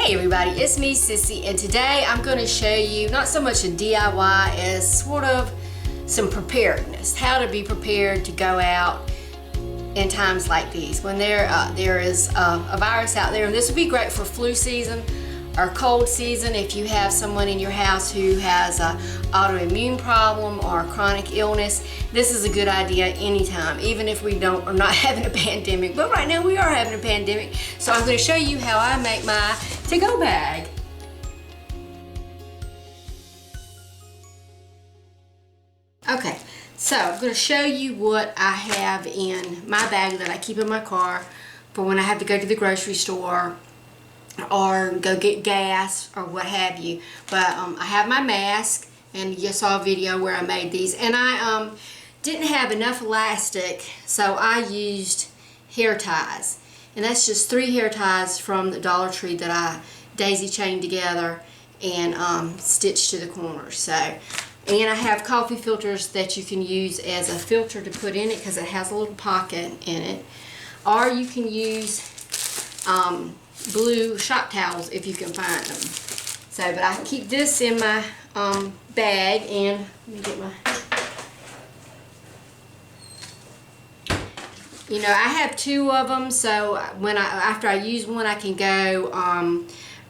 Hey everybody, it's me Sissy, and today I'm going to show you not so much a DIY as sort of some preparedness, how to be prepared to go out in times like these when there is a virus out there. And this would be great for flu season or cold season if you have someone in your house who has an autoimmune problem or a chronic illness. This is a good idea anytime, even if we are not having a pandemic. But right now we are having a pandemic, so I'm going to show you how I make my to-go bag. Okay, so I'm going to show you what I have in my bag that I keep in my car for when I have to go to the grocery store or go get gas or what have you. But I have my mask, and you saw a video where I made these, and I didn't have enough elastic, so I used hair ties, and that's just 3 hair ties from the Dollar Tree that I daisy chained together and stitched to the corners. So, and I have coffee filters that you can use as a filter to put in it because it has a little pocket in it, or you can use blue shop towels if you can find them. So, but I keep this in my bag, and let me get my, I have 2 of them, so after I use one, I can go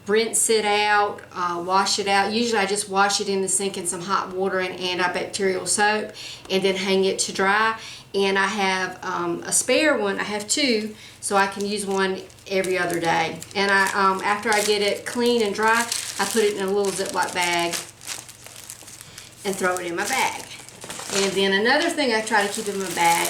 rinse it out, wash it out. Usually I just wash it in the sink in some hot water and antibacterial soap, and then hang it to dry. And I have a spare one. I have 2, so I can use one every other day. And I after I get it clean and dry, I put it in a little Ziploc bag and throw it in my bag. And then another thing I try to keep in my bag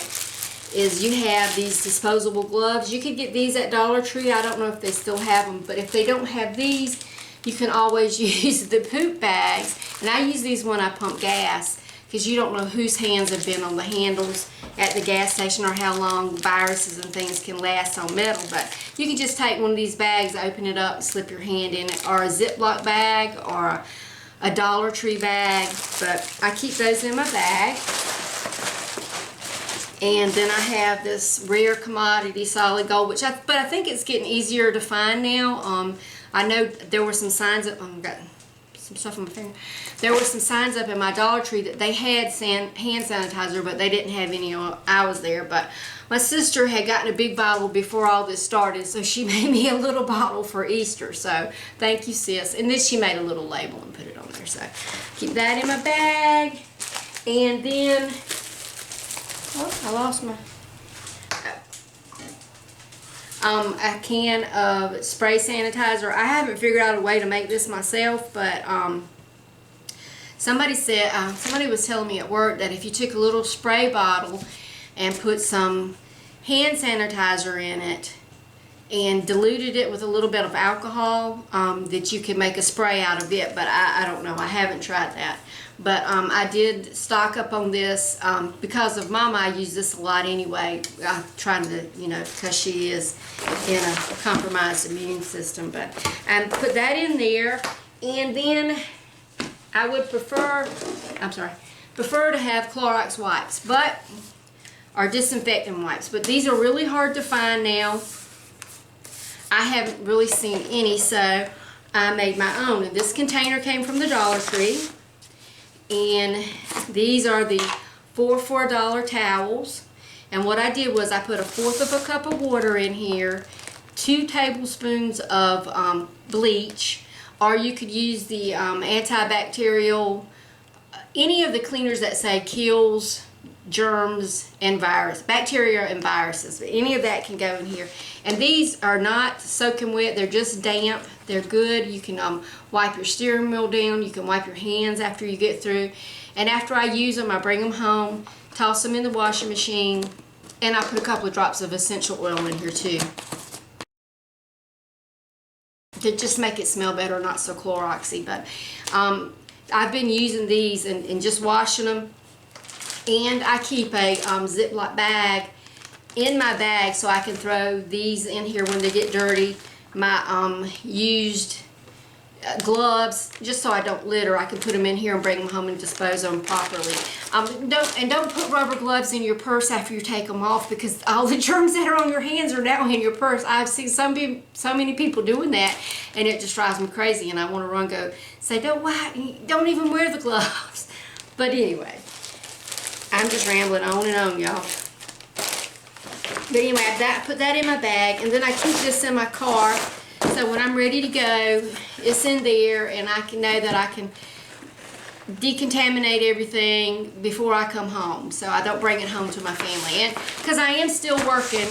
is you have these disposable gloves. You could get these at Dollar Tree. I don't know if they still have them, but if they don't have these, you can always use the poop bags. And I use these when I pump gas, because you don't know whose hands have been on the handles at the gas station or how long viruses and things can last on metal. But you can just take one of these bags, open it up, slip your hand in it, or a Ziploc bag or a Dollar Tree bag. But I keep those in my bag. And then I have this rare commodity solid gold, but I think it's getting easier to find now. I know there were some signs up. I've got some stuff on my finger. There were some signs up in my Dollar Tree that they had hand sanitizer, but they didn't have any when I was there. But my sister had gotten a big bottle before all this started, so she made me a little bottle for Easter. So thank you, sis. And then she made a little label and put it on there. So keep that in my bag. And then, oh, I lost my, a can of spray sanitizer. I haven't figured out a way to make this myself, but somebody was telling me at work that if you took a little spray bottle and put some hand sanitizer in it and diluted it with a little bit of alcohol, that you could make a spray out of it. But I don't know. I haven't tried that. But I did stock up on this because of Mama. I use this a lot anyway. I'm trying to, because she is in a compromised immune system. But put that in there, and then I would prefer to have Clorox wipes, or disinfectant wipes. But these are really hard to find now. I haven't really seen any, so I made my own. And this container came from the Dollar Tree. And these are the 4 for $1 towels. And what I did was I put 1/4 of a cup of water in here, 2 tablespoons of bleach, or you could use the antibacterial, any of the cleaners that say kills germs and bacteria and viruses. But any of that can go in here. And these are not soaking wet, they're just damp. They're good. You can wipe your steering wheel down. You can wipe your hands after you get through. And after I use them, I bring them home, toss them in the washing machine, and I put a couple of drops of essential oil in here too, to just make it smell better, not so Cloroxy. But I've been using these and just washing them. And I keep a Ziploc bag in my bag so I can throw these in here when they get dirty. My used gloves, just so I don't litter. I can put them in here and bring them home and dispose of them properly. Don't put rubber gloves in your purse after you take them off, because all the germs that are on your hands are now in your purse. I've seen so many people doing that, and it just drives me crazy. And I want to run, go say, don't even wear the gloves. But anyway, I'm just rambling on and on, y'all. But anyway, I put that in my bag, and then I keep this in my car. So when I'm ready to go, it's in there, and I can know that I can decontaminate everything before I come home, so I don't bring it home to my family. And because I am still working,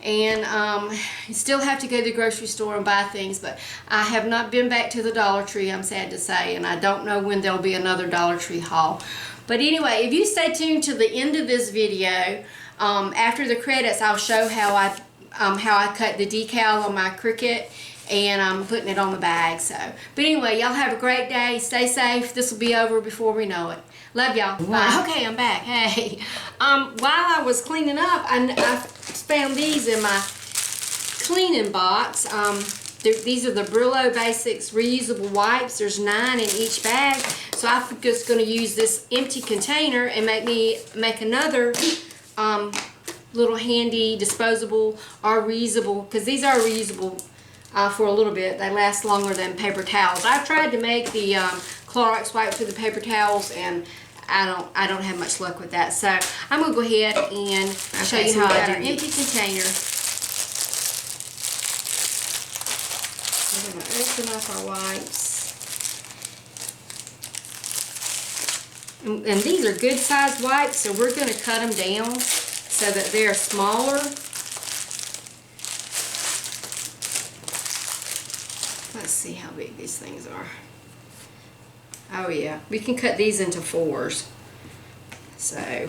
and still have to go to the grocery store and buy things, but I have not been back to the Dollar Tree, I'm sad to say, and I don't know when there'll be another Dollar Tree haul. But anyway, if you stay tuned to the end of this video, after the credits, I'll show how I cut the decal on my Cricut, and I'm putting it on the bag. So, but anyway, y'all have a great day. Stay safe. This will be over before we know it. Love y'all. Bye. Okay, I'm back. Hey, while I was cleaning up, I found these in my cleaning box. These are the Brillo Basics reusable wipes. There's 9 in each bag. So I'm just going to use this empty container and make another little handy disposable or reusable, because these are reusable for a little bit. They last longer than paper towels. I've tried to make the Clorox wipes with the paper towels, and I don't have much luck with that. So I'm gonna go ahead and show you how I do an empty container. We're gonna open up our wipes, and these are good sized wipes, so we're gonna cut them down so that they're smaller. Let's see how big these things are. Oh yeah, we can cut these into 4s. So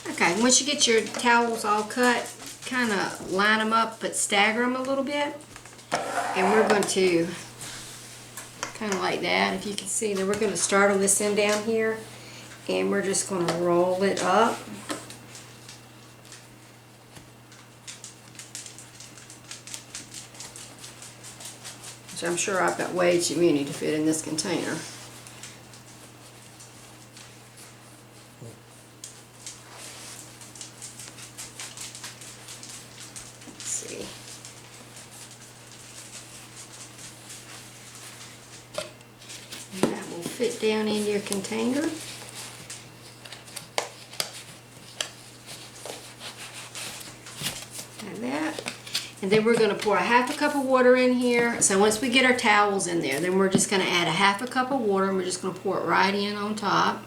okay, once you get your towels all cut, kind of line them up but stagger them a little bit. And we're going to kind of like that, if you can see. Then we're going to start on this end down here, and we're just going to roll it up. Which I'm sure I've got way too many to fit in this container. Fit down in your container. Like that. And then we're going to pour a 1/2 cup of water in here. So once we get our towels in there, then we're just going to add a 1/2 cup of water, and we're just going to pour it right in on top.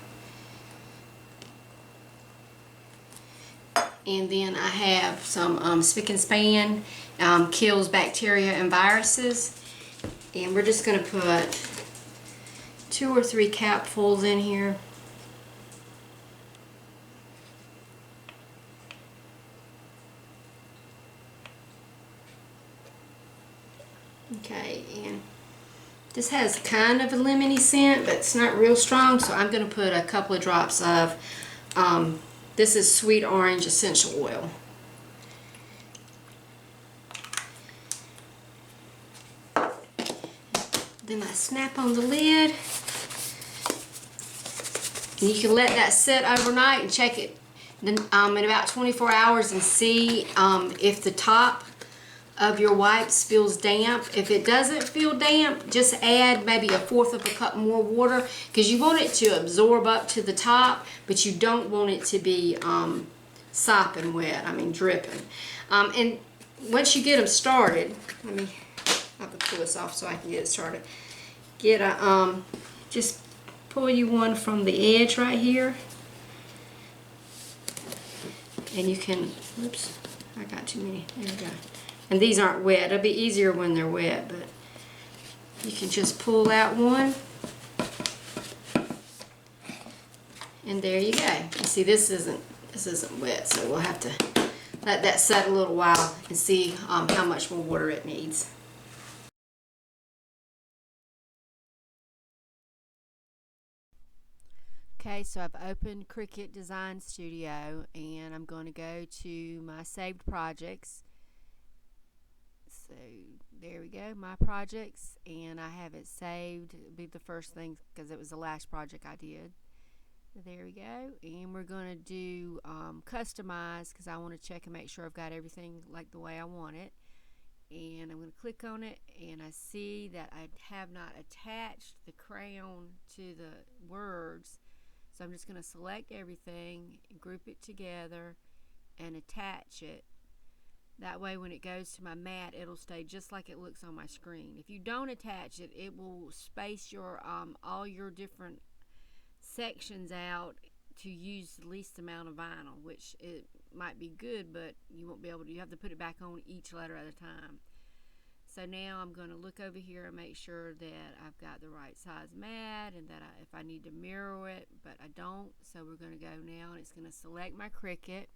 And then I have some Spick and Span, kills bacteria and viruses. And we're just going to put 2 or 3 capfuls in here. Okay, and this has kind of a lemony scent, but it's not real strong, so I'm going to put a couple of drops of, this is sweet orange essential oil. Then I snap on the lid. And you can let that sit overnight and check it in about 24 hours and see if the top of your wipes feels damp. If it doesn't feel damp, just add maybe a 1/4 of a cup more water, because you want it to absorb up to the top, but you don't want it to be sopping wet, dripping. And once you get them started, I'll have to pull this off so I can get it started. Get a, just pull you one from the edge right here, and you can Oops, I got too many. There we go. And these aren't wet. It'll be easier when they're wet, but you can just pull out one. And there you go. You see, this isn't wet, so we'll have to let that set a little while and see how much more water it needs. Okay, so I've opened Cricut Design Studio and I'm going to go to my saved projects. So there we go, my projects, and I have it saved. It'll be the first thing because it was the last project I did. There we go, and we're going to do customize because I want to check and make sure I've got everything like the way I want it. And I'm going to click on it, and I see that I have not attached the crayon to the words. So I'm just going to select everything, group it together, and attach it. That way when it goes to my mat, it'll stay just like it looks on my screen. If you don't attach it, it will space your all your different sections out to use the least amount of vinyl, which it might be good, but you won't be able to. You have to put it back on each letter at a time. So now I'm going to look over here and make sure that I've got the right size mat, and that if I need to mirror it, but I don't. So we're going to go now, and it's going to select my Cricut.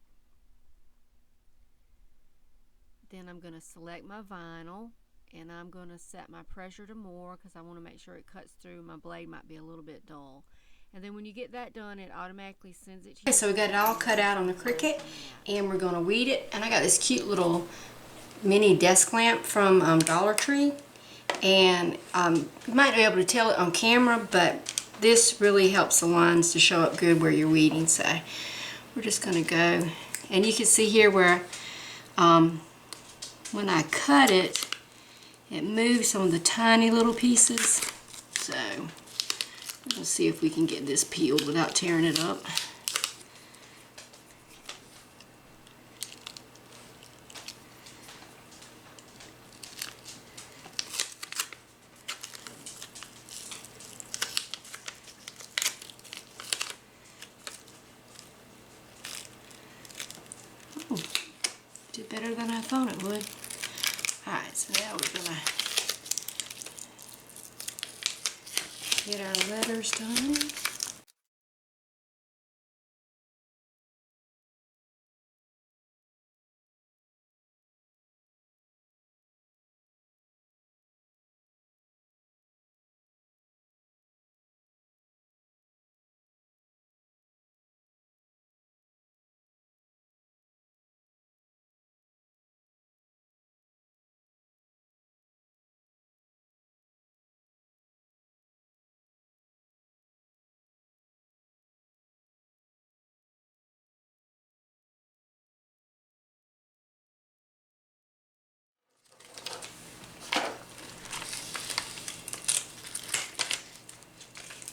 Then I'm going to select my vinyl, and I'm going to set my pressure to more because I want to make sure it cuts through. My blade might be a little bit dull. And then when you get that done, it automatically sends it to you. Okay, so we got it all cut out on the Cricut, and we're going to weed it. And I got this cute little mini desk lamp from Dollar Tree, and you might be able to tell it on camera, but this really helps the lines to show up good where you're weeding. So we're just going to go, and you can see here where when I cut it, it moves some of the tiny little pieces. So we'll see if we can get this peeled without tearing it up. Oh, did better than I thought it would. Alright, so now we're going to get our letters done.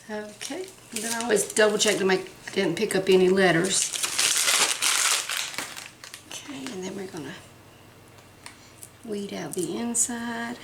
Okay, and then I always double check to make I didn't pick up any letters. Okay, and then we're going to weed out the inside.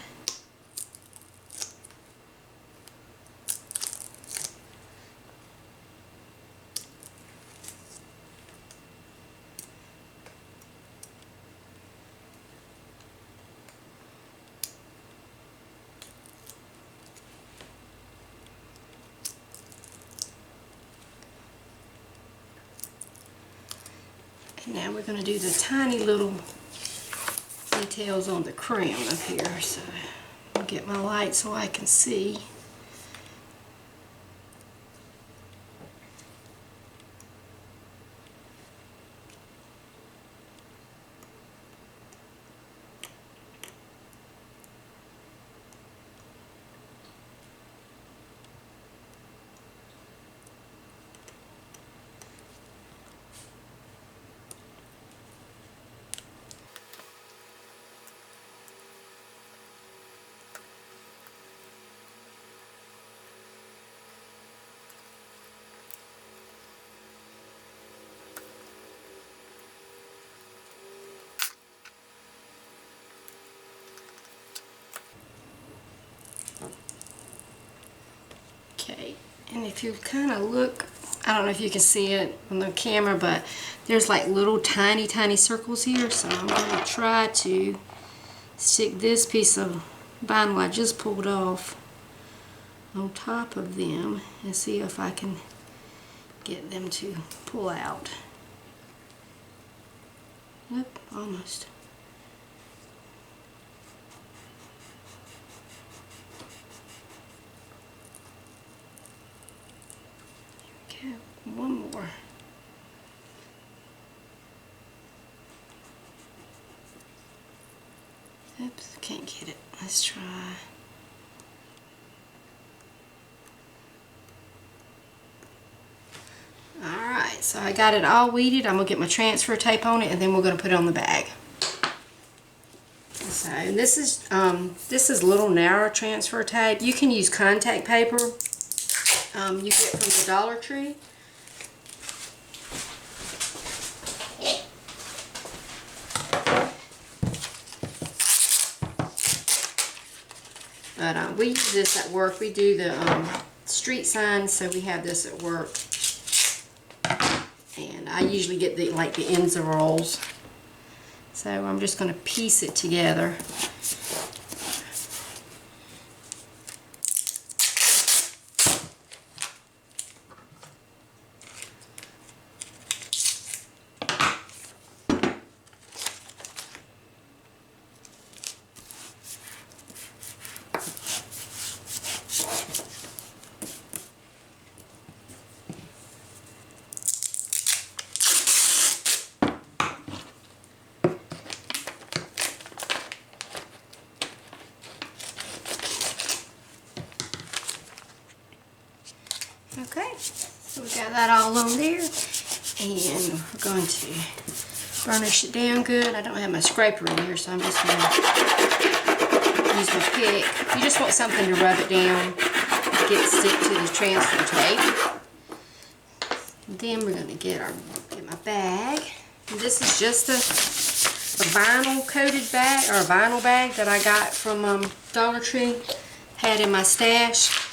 Now we're going to do the tiny little details on the crayon up here. So I'll get my light so I can see. Okay, and if you kind of look, I don't know if you can see it on the camera, but there's like little tiny circles here. So I'm going to try to stick this piece of vinyl I just pulled off on top of them and see if I can get them to pull out. Yep, almost. Okay, one more. Oops, can't get it. Let's try. Alright, so I got it all weeded. I'm going to get my transfer tape on it and then we're going to put it on the bag. So this is a little narrow transfer tape. You can use contact paper you get from the Dollar Tree. But we use this at work. We do the street signs, so we have this at work. And I usually get the ends of rolls. So I'm just going to piece it together. Okay, so we got that all on there, and we're going to burnish it down good. I don't have my scraper in here, so I'm just going to use my pick. You just want something to rub it down, get it stick to the transfer tape. And then we're going to get my bag. And this is just a vinyl coated bag, or a vinyl bag that I got from Dollar Tree. Had in my stash.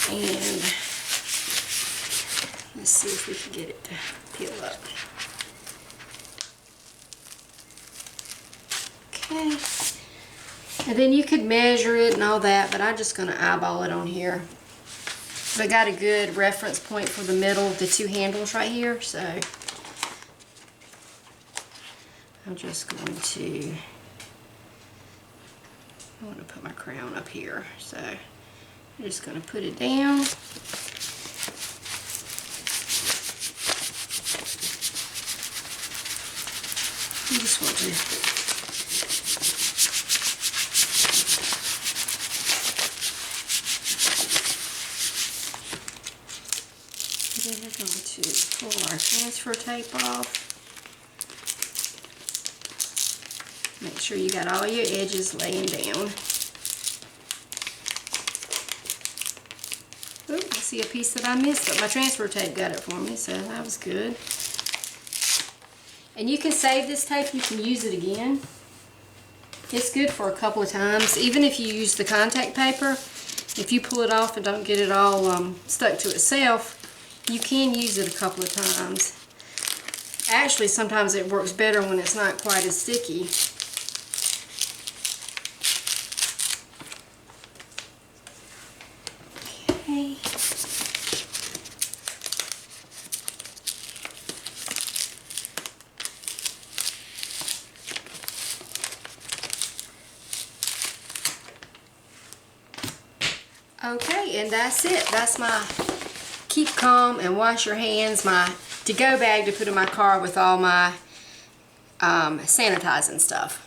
And let's see if we can get it to peel up. Okay. And then you could measure it and all that, but I'm just going to eyeball it on here. But I got a good reference point for the middle of the two handles right here, so I'm just going to, I want to put my crown up here, so I'm just going to put it down. You just want to then we're going to pull our transfer tape off. Make sure you got all your edges laying down. Oh, I see a piece that I missed, but my transfer tape got it for me, so that was good. And you can save this tape, you can use it again. It's good for a couple of times. Even if you use the contact paper, if you pull it off and don't get it all stuck to itself, you can use it a couple of times. Actually, sometimes it works better when it's not quite as sticky. Okay. Okay, and that's it. That's my keep calm and wash your hands, my to-go bag to put in my car with all my sanitizing stuff.